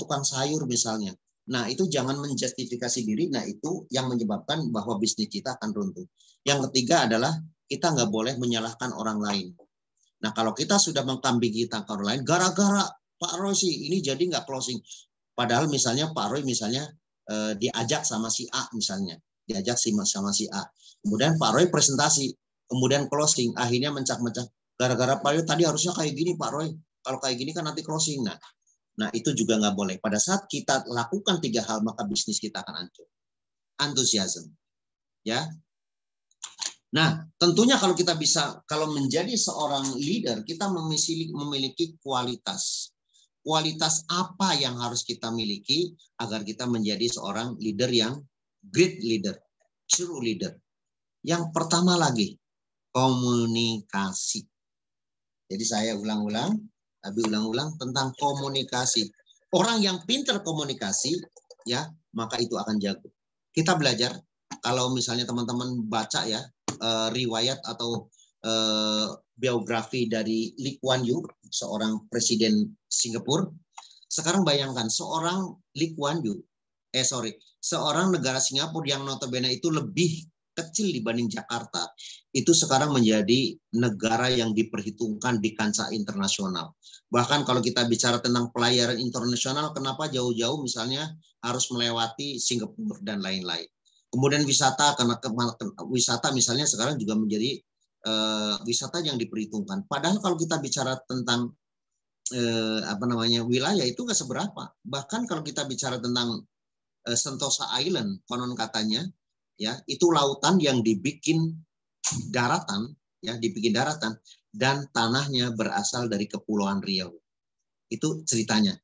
E: tukang sayur misalnya. Nah, itu jangan menjustifikasi diri. Nah, itu yang menyebabkan bahwa bisnis kita akan runtuh. Yang ketiga adalah kita nggak boleh menyalahkan orang lain. Nah, kalau kita sudah mengkambingi tangan orang lain, gara-gara Pak Roy sih ini jadi nggak closing. Padahal misalnya Pak Roy diajak sama si A misalnya. Diajak sama si A. Kemudian Pak Roy presentasi. Kemudian closing. Akhirnya mencak-mencak. Gara-gara Pak Roy tadi harusnya kayak gini Pak Roy. Kalau kayak gini kan nanti closing. Nah itu juga nggak boleh. Pada saat kita lakukan 3 hal, maka bisnis kita akan hancur. Antusiasme. Ya. Nah, tentunya kalau menjadi seorang leader, kita memiliki kualitas. Kualitas apa yang harus kita miliki agar kita menjadi seorang leader yang great leader, true leader. Yang pertama lagi, komunikasi. Jadi saya ulang-ulang tentang komunikasi. Orang yang pintar komunikasi, ya, maka itu akan jago. Kita belajar, kalau misalnya teman-teman baca ya, riwayat atau biografi dari Lee Kuan Yew, seorang presiden Singapura. Sekarang bayangkan seorang Lee Kuan Yew, seorang negara Singapura yang notabene itu lebih kecil dibanding Jakarta, itu sekarang menjadi negara yang diperhitungkan di kancah internasional. Bahkan kalau kita bicara tentang pelayaran internasional, kenapa jauh-jauh misalnya harus melewati Singapura dan lain-lain. Kemudian wisata, karena wisata misalnya sekarang juga menjadi wisata yang diperhitungkan. Padahal kalau kita bicara tentang wilayah itu nggak seberapa. Bahkan kalau kita bicara tentang Sentosa Island, konon katanya, ya itu lautan yang dibikin daratan, dan tanahnya berasal dari Kepulauan Riau. Itu ceritanya.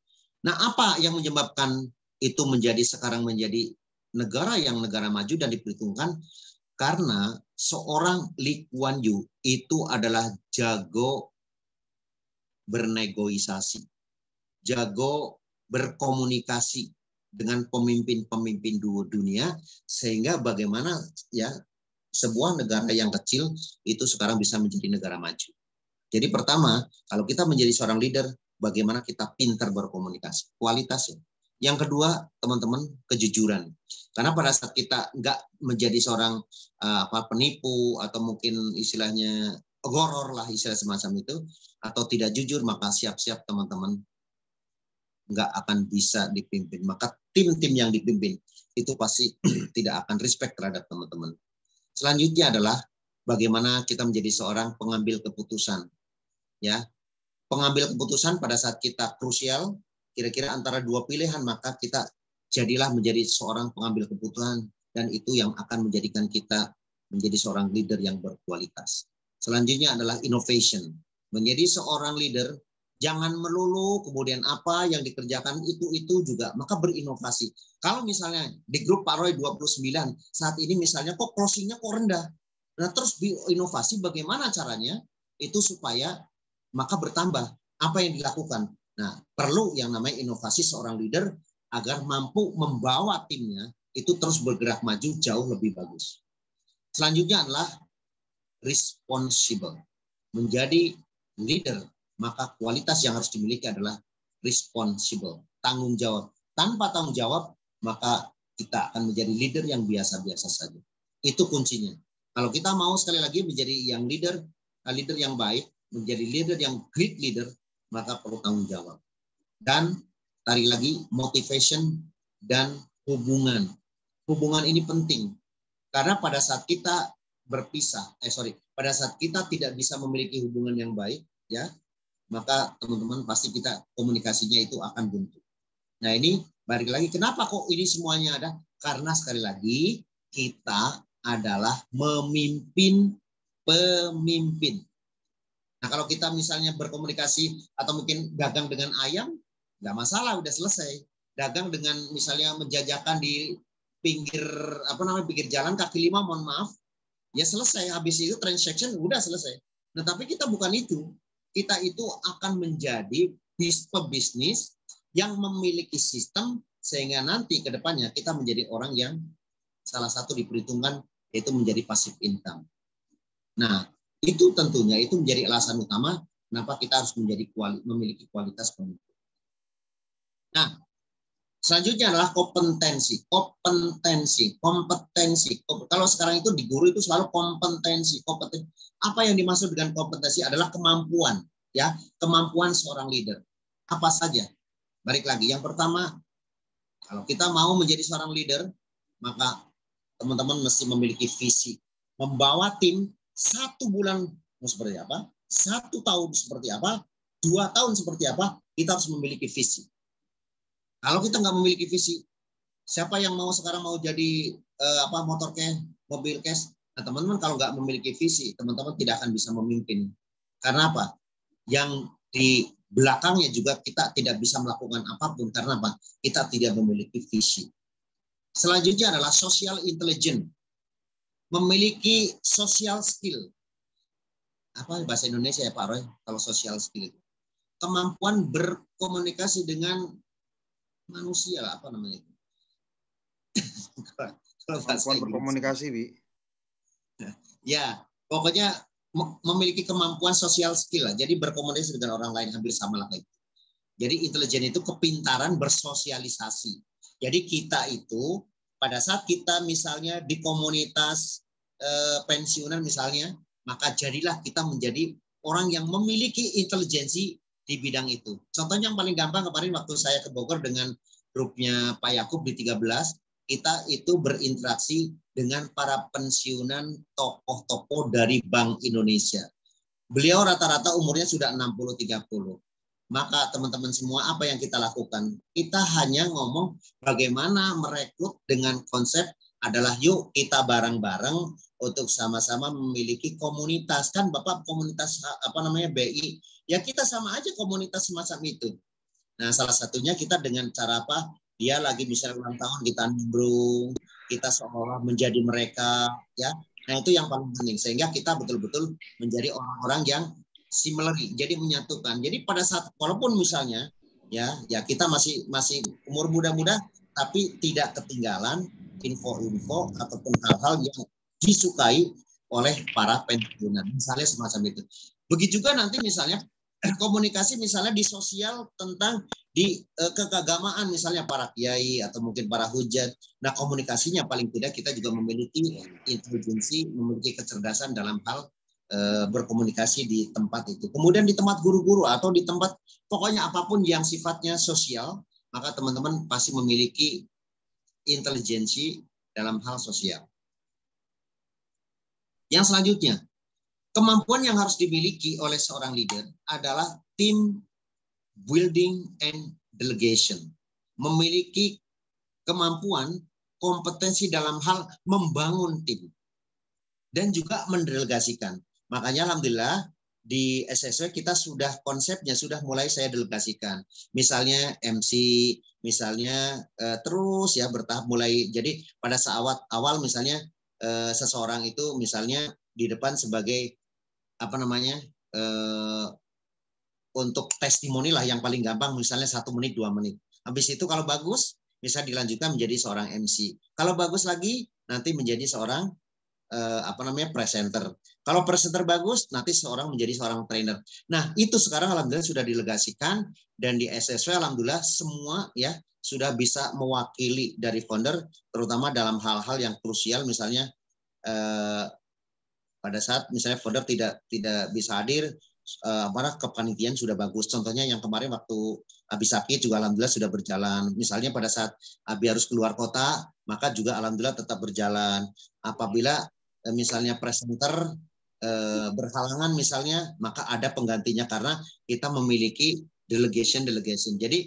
E: Nah, apa yang menyebabkan itu sekarang menjadi negara maju dan diperhitungkan? Karena seorang Lee Kuan Yew itu adalah jago bernegosiasi, jago berkomunikasi dengan pemimpin-pemimpin dunia, sehingga bagaimana ya sebuah negara yang kecil itu sekarang bisa menjadi negara maju. Jadi pertama, kalau kita menjadi seorang leader, bagaimana kita pintar berkomunikasi, kualitas ya. Yang kedua, teman-teman, kejujuran. Karena pada saat kita nggak menjadi seorang penipu atau mungkin istilahnya goror lah, istilah semacam itu, atau tidak jujur, maka siap-siap teman-teman nggak akan bisa dipimpin. Maka tim-tim yang dipimpin itu pasti tidak akan respect terhadap teman-teman. Selanjutnya adalah bagaimana kita menjadi seorang pengambil keputusan. Ya, pengambil keputusan pada saat kita krusial, kira-kira antara dua pilihan, maka kita jadilah menjadi seorang pengambil keputusan, dan itu yang akan menjadikan kita menjadi seorang leader yang berkualitas. Selanjutnya adalah innovation. Menjadi seorang leader, jangan melulu kemudian apa yang dikerjakan itu juga, maka berinovasi. Kalau misalnya di grup Pak Roy 29, saat ini misalnya kok closing-nya kok rendah. Nah, terus inovasi bagaimana caranya itu supaya maka bertambah. Apa yang dilakukan? Nah, perlu yang namanya inovasi seorang leader agar mampu membawa timnya itu terus bergerak maju jauh lebih bagus. Selanjutnya adalah responsible. Menjadi leader, maka kualitas yang harus dimiliki adalah responsible, tanggung jawab. Tanpa tanggung jawab, maka kita akan menjadi leader yang biasa-biasa saja. Itu kuncinya. Kalau kita mau sekali lagi menjadi yang leader yang baik, menjadi leader yang great leader, maka perlu tanggung jawab. Dan tarik lagi motivation dan hubungan. Hubungan ini penting. Karena pada saat kita pada saat kita tidak bisa memiliki hubungan yang baik, ya, maka teman-teman pasti kita komunikasinya itu akan buntu. Nah, ini balik lagi, kenapa kok ini semuanya ada? Karena sekali lagi kita adalah memimpin pemimpin. Nah, kalau kita misalnya berkomunikasi atau mungkin dagang dengan ayam, nggak masalah, udah selesai. Dagang dengan misalnya menjajakan di pinggir jalan kaki lima, mohon maaf, ya selesai. Habis itu transaction udah selesai. Nah, tapi kita bukan itu. Kita itu akan menjadi pebisnis yang memiliki sistem, sehingga nanti ke depannya kita menjadi orang yang salah satu diperhitungkan yaitu menjadi passive income. Nah, itu tentunya itu menjadi alasan utama kenapa kita harus memiliki kualitas pemimpin. Nah, selanjutnya adalah kompetensi. Kalau sekarang itu di guru itu selalu kompetensi. Apa yang dimaksud dengan kompetensi adalah kemampuan, ya, kemampuan seorang leader. Apa saja? Balik lagi, yang pertama, kalau kita mau menjadi seorang leader, maka teman-teman mesti memiliki visi. Membawa tim 1 bulan seperti apa, 1 tahun seperti apa, 2 tahun seperti apa, kita harus memiliki visi. Kalau kita nggak memiliki visi, siapa yang sekarang mau jadi motor cash, mobil cash? Nah, teman-teman kalau nggak memiliki visi, teman-teman tidak akan bisa memimpin. Karena apa? Yang di belakangnya juga kita tidak bisa melakukan apapun. Karena apa? Kita tidak memiliki visi. Selanjutnya adalah social intelligence. Memiliki social skill. Apa bahasa Indonesia ya Pak Roy? Kalau social skill itu. Kemampuan berkomunikasi dengan manusia lah, apa namanya itu?
A: Kemampuan berkomunikasi, Bi.
E: Ya, pokoknya memiliki kemampuan social skill, jadi berkomunikasi dengan orang lain hampir sama lah kayak gitu. Jadi intelijen itu kepintaran bersosialisasi. Jadi kita itu pada saat kita misalnya di komunitas pensiunan misalnya, maka jadilah kita menjadi orang yang memiliki intelijensi di bidang itu. Contohnya yang paling gampang kemarin waktu saya ke Bogor dengan grupnya Pak Yakub di 13, kita itu berinteraksi dengan para pensiunan tokoh-tokoh dari Bank Indonesia. Beliau rata-rata umurnya sudah 60-30. Maka teman-teman semua apa yang kita lakukan? Kita hanya ngomong bagaimana merekrut dengan konsep adalah yuk kita bareng-bareng untuk sama-sama memiliki komunitas. Kan Bapak komunitas BI, ya kita sama aja komunitas semacam itu. Nah salah satunya kita dengan cara apa? Dia lagi misalnya ulang tahun kita nimbrung, kita seolah menjadi mereka, ya. Nah itu yang paling penting sehingga kita betul-betul menjadi orang-orang yang similar, jadi menyatukan. Jadi pada saat walaupun misalnya ya kita masih umur muda-muda tapi tidak ketinggalan info-info ataupun hal-hal yang disukai oleh para pensiunan. Misalnya semacam itu. Begitu juga nanti misalnya komunikasi misalnya di sosial tentang di keagamaan misalnya para kiai atau mungkin para hujat. Nah, komunikasinya paling tidak kita juga memiliki intelijensi, memiliki kecerdasan dalam hal berkomunikasi di tempat itu. Kemudian di tempat guru-guru atau di tempat pokoknya apapun yang sifatnya sosial, maka teman-teman pasti memiliki intelijensi dalam hal sosial. Yang selanjutnya, kemampuan yang harus dimiliki oleh seorang leader adalah team building and delegation. Memiliki kemampuan, kompetensi dalam hal membangun tim dan juga mendelegasikan. Makanya alhamdulillah di SSW kita sudah konsepnya sudah mulai saya delegasikan. Misalnya MC, misalnya terus ya bertahap mulai. Jadi pada saat awal misalnya seseorang itu misalnya di depan sebagai untuk testimoni lah yang paling gampang misalnya 1 menit 2 menit. Habis itu kalau bagus bisa dilanjutkan menjadi seorang MC. Kalau bagus lagi nanti menjadi seorang presenter. Kalau presenter bagus, nanti seorang menjadi seorang trainer. Nah, itu sekarang alhamdulillah sudah dilegasikan dan di SSW alhamdulillah semua ya sudah bisa mewakili dari founder, terutama dalam hal-hal yang krusial misalnya pada saat misalnya founder tidak bisa hadir, kepanitiaan sudah bagus. Contohnya yang kemarin waktu Abi sakit juga alhamdulillah sudah berjalan. Misalnya pada saat Abi harus keluar kota, maka juga alhamdulillah tetap berjalan. Apabila misalnya presenter berhalangan misalnya, maka ada penggantinya karena kita memiliki delegation. Jadi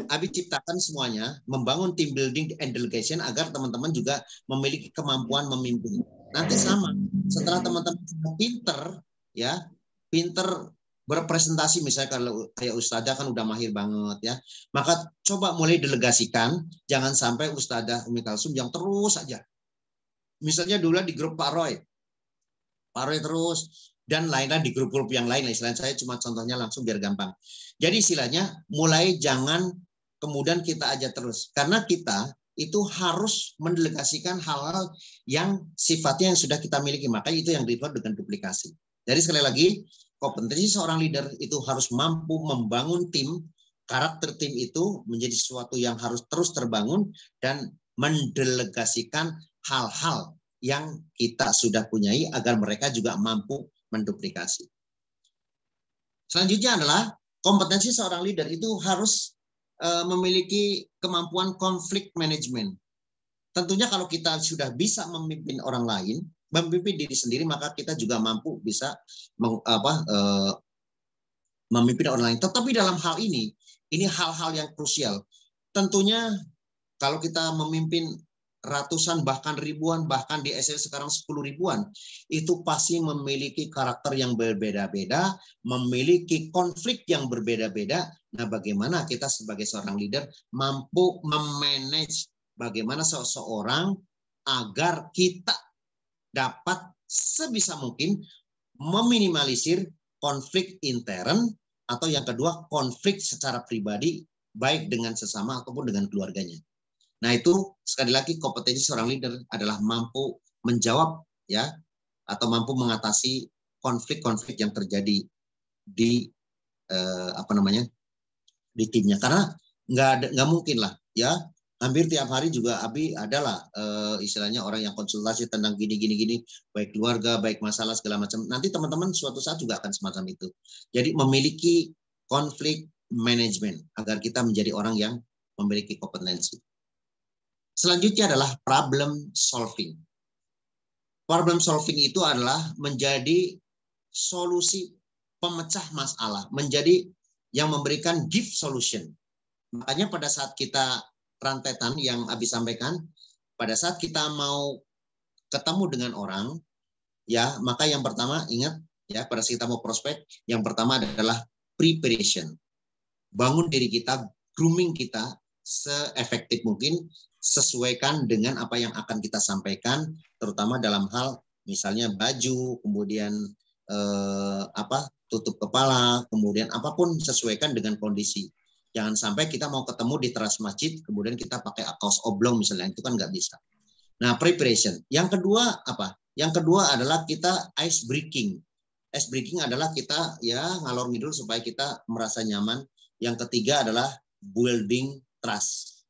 E: Abi ciptakan semuanya, membangun team building and delegation agar teman-teman juga memiliki kemampuan memimpin. Nanti sama, setelah teman-teman pinter berpresentasi misalnya kalau kayak Ustadzah kan udah mahir banget ya, maka coba mulai delegasikan, jangan sampai Ustadzah Umi Kalsum yang terus saja. Misalnya dulu di grup Pak Roy terus dan lainnya di grup-grup yang lain. Istilahnya saya cuma contohnya langsung biar gampang. Jadi istilahnya mulai jangan kemudian kita aja terus karena kita itu harus mendelegasikan hal-hal yang sifatnya yang sudah kita miliki. Makanya itu yang disebut dengan duplikasi. Jadi sekali lagi kompetensi seorang leader itu harus mampu membangun tim, karakter tim itu menjadi sesuatu yang harus terus terbangun dan mendelegasikan hal-hal yang kita sudah punyai agar mereka juga mampu menduplikasi. Selanjutnya adalah kompetensi seorang leader itu harus memiliki kemampuan konflik management. Tentunya kalau kita sudah bisa memimpin orang lain, memimpin diri sendiri, maka kita juga mampu bisa memimpin orang lain. Tetapi dalam hal ini hal-hal yang krusial. Tentunya kalau kita memimpin ratusan bahkan ribuan, bahkan di SL sekarang 10 ribuan, itu pasti memiliki karakter yang berbeda-beda, memiliki konflik yang berbeda-beda. Nah, bagaimana kita sebagai seorang leader mampu memanage bagaimana seseorang agar kita dapat sebisa mungkin meminimalisir konflik intern atau yang kedua konflik secara pribadi baik dengan sesama ataupun dengan keluarganya. Nah, itu sekali lagi kompetensi seorang leader adalah mampu menjawab ya atau mampu mengatasi konflik-konflik yang terjadi di di timnya. Karena nggak mungkin lah ya, hampir tiap hari juga Abi adalah istilahnya orang yang konsultasi tentang gini, baik keluarga, baik masalah segala macam. Nanti teman-teman suatu saat juga akan semacam itu. Jadi memiliki konflik manajemen agar kita menjadi orang yang memiliki kompetensi. Selanjutnya adalah problem solving. Problem solving itu adalah menjadi solusi pemecah masalah, menjadi yang memberikan gift solution. Makanya pada saat kita rantetan yang Abi sampaikan, pada saat kita mau ketemu dengan orang, ya maka yang pertama ingat ya, pada saat kita mau prospek, yang pertama adalah preparation. Bangun diri kita, grooming kita seefektif mungkin, sesuaikan dengan apa yang akan kita sampaikan, terutama dalam hal misalnya baju, kemudian tutup kepala, kemudian apapun sesuaikan dengan kondisi. Jangan sampai kita mau ketemu di teras masjid, kemudian kita pakai kaos oblong misalnya, itu kan nggak bisa. Nah, preparation. Yang kedua apa? Yang kedua adalah kita ice breaking. Ice breaking adalah kita ya ngalor ngidul supaya kita merasa nyaman. Yang ketiga adalah building trust.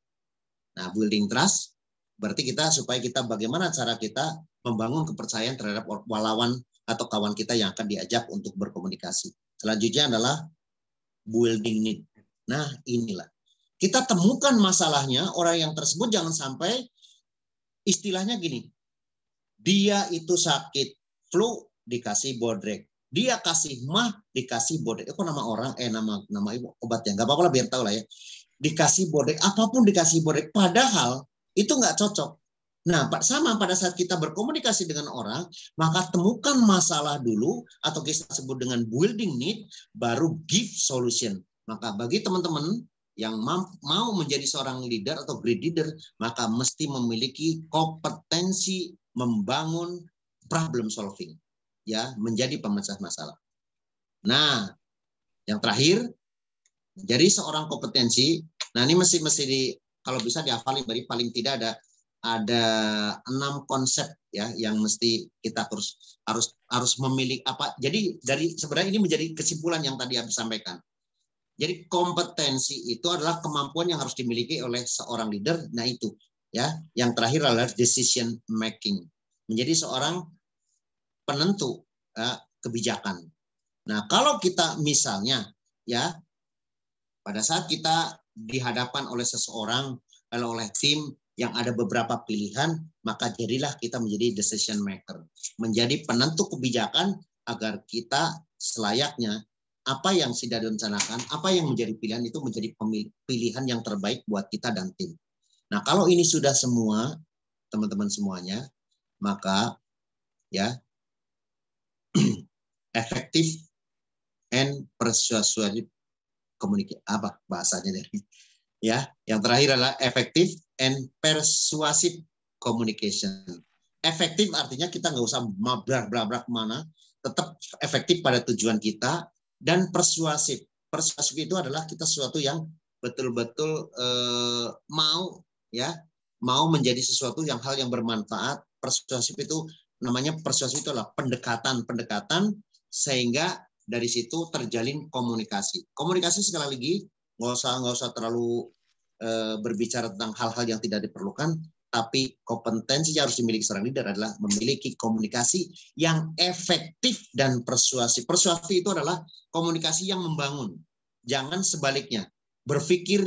E: Nah, building trust berarti kita supaya kita bagaimana cara kita membangun kepercayaan terhadap lawan atau kawan kita yang akan diajak untuk berkomunikasi. Selanjutnya adalah building need. Nah, inilah. Kita temukan masalahnya, orang yang tersebut jangan sampai istilahnya gini. Dia itu sakit flu dikasih bodrek. Dia kasih mah dikasih bodrek. Itu nama orang nama ibu obatnya. Enggak apa-apa lah biar tahu lah ya. Dikasih bodrek, apapun dikasih bodrek, padahal itu nggak cocok. Nah, sama pada saat kita berkomunikasi dengan orang, maka temukan masalah dulu atau kita sebut dengan building need, baru give solution. Maka bagi teman-teman yang mau menjadi seorang leader atau great leader, maka mesti memiliki kompetensi membangun problem solving, ya, menjadi pemecah masalah. Nah, yang terakhir, jadi seorang kompetensi. Nah, ini mesti kalau bisa dihafalin, paling tidak ada 6 konsep ya yang mesti kita harus memiliki apa. Jadi sebenarnya ini menjadi kesimpulan yang tadi Abi sampaikan. Jadi kompetensi itu adalah kemampuan yang harus dimiliki oleh seorang leader. Nah itu ya. Yang terakhir adalah decision making. Menjadi seorang penentu kebijakan. Nah, kalau kita misalnya ya pada saat kita dihadapan oleh seseorang, oleh tim yang ada beberapa pilihan, maka jadilah kita menjadi decision maker, menjadi penentu kebijakan agar kita selayaknya apa yang sudah direncanakan, apa yang menjadi pilihan itu menjadi pilihan yang terbaik buat kita dan tim. Nah, kalau ini sudah semua, teman-teman semuanya, maka ya efektif and persuasive communication, apa bahasanya dari ya, yang terakhir adalah effective and persuasive communication. Efektif artinya kita nggak usah mabrak kemana, tetap efektif pada tujuan kita. Dan persuasif itu adalah kita sesuatu yang betul-betul mau menjadi sesuatu yang hal yang bermanfaat. Persuasif itu namanya adalah pendekatan sehingga dari situ terjalin komunikasi. Komunikasi sekali lagi nggak usah terlalu berbicara tentang hal-hal yang tidak diperlukan, tapi kompetensi yang harus dimiliki seorang leader adalah memiliki komunikasi yang efektif dan persuasif. Persuasif itu adalah komunikasi yang membangun. Jangan sebaliknya,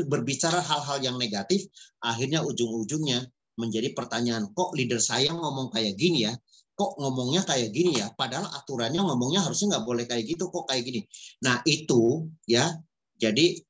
E: berbicara hal-hal yang negatif, akhirnya ujung-ujungnya menjadi pertanyaan, kok leader saya ngomong kayak gini ya? Kok ngomongnya kayak gini ya? Padahal aturannya ngomongnya harusnya nggak boleh kayak gitu, kok kayak gini. Nah itu ya, jadi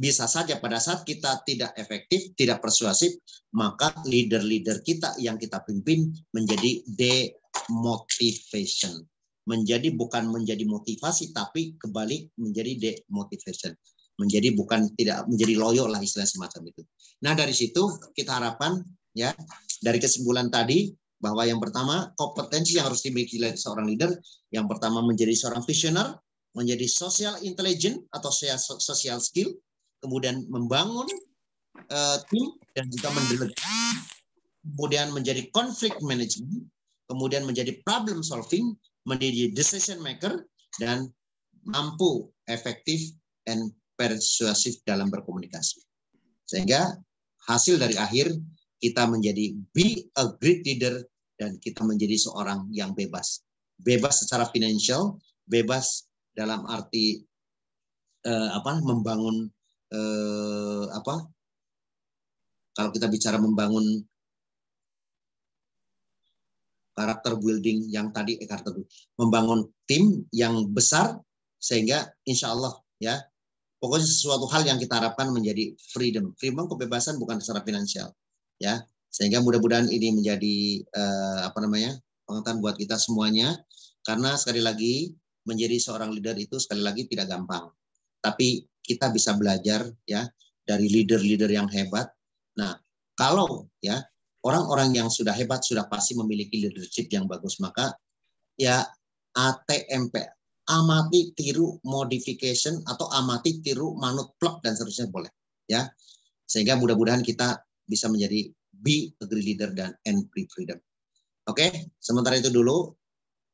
E: bisa saja pada saat kita tidak efektif, tidak persuasif, maka leader-leader kita yang kita pimpin menjadi demotivation. Bukan menjadi motivasi, tapi kebalik menjadi demotivation. Tidak menjadi loyo lah, istilah semacam itu. Nah dari situ kita harapkan ya, dari kesimpulan tadi, bahwa yang pertama kompetensi yang harus dimiliki seorang leader, yang pertama menjadi seorang visioner, menjadi social intelligence atau social skill, kemudian membangun tim dan juga mendelegasi, kemudian menjadi conflict management, kemudian menjadi problem solving, menjadi decision maker, dan mampu efektif dan persuasif dalam berkomunikasi. Sehingga hasil dari akhir kita menjadi be a great leader dan kita menjadi seorang yang bebas. Bebas secara finansial, bebas dalam arti membangun kalau kita bicara membangun karakter building yang tadi membangun tim yang besar sehingga insya Allah ya pokoknya sesuatu hal yang kita harapkan menjadi freedom kebebasan bukan secara finansial ya sehingga mudah-mudahan ini menjadi pengetahuan buat kita semuanya karena sekali lagi menjadi seorang leader itu sekali lagi tidak gampang tapi kita bisa belajar ya dari leader-leader yang hebat. Nah kalau ya orang-orang yang sudah hebat sudah pasti memiliki leadership yang bagus maka ya ATMP amati tiru modification atau amati tiru manut plug dan seterusnya boleh ya sehingga mudah-mudahan kita bisa menjadi be a great leader dan and free freedom. Oke, sementara itu dulu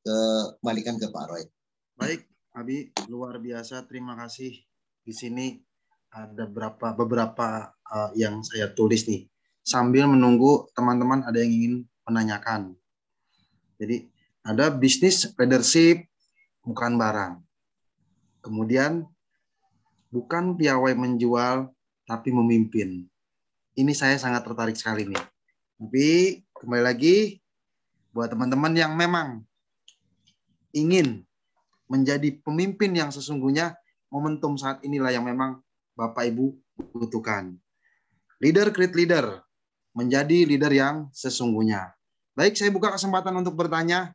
E: kembalikan ke Pak Roy.
A: Baik, Abi, luar biasa. Terima kasih. Di sini ada beberapa yang saya tulis nih. Sambil menunggu teman-teman ada yang ingin menanyakan. Jadi ada bisnis leadership bukan barang. Kemudian bukan piawai menjual tapi memimpin. Ini saya sangat tertarik sekali nih. Tapi kembali lagi buat teman-teman yang memang ingin menjadi pemimpin yang sesungguhnya, momentum saat inilah yang memang Bapak Ibu butuhkan. Leader create leader, menjadi leader yang sesungguhnya. Baik, saya buka kesempatan untuk bertanya.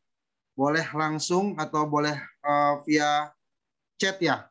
A: Boleh langsung atau boleh via chat ya.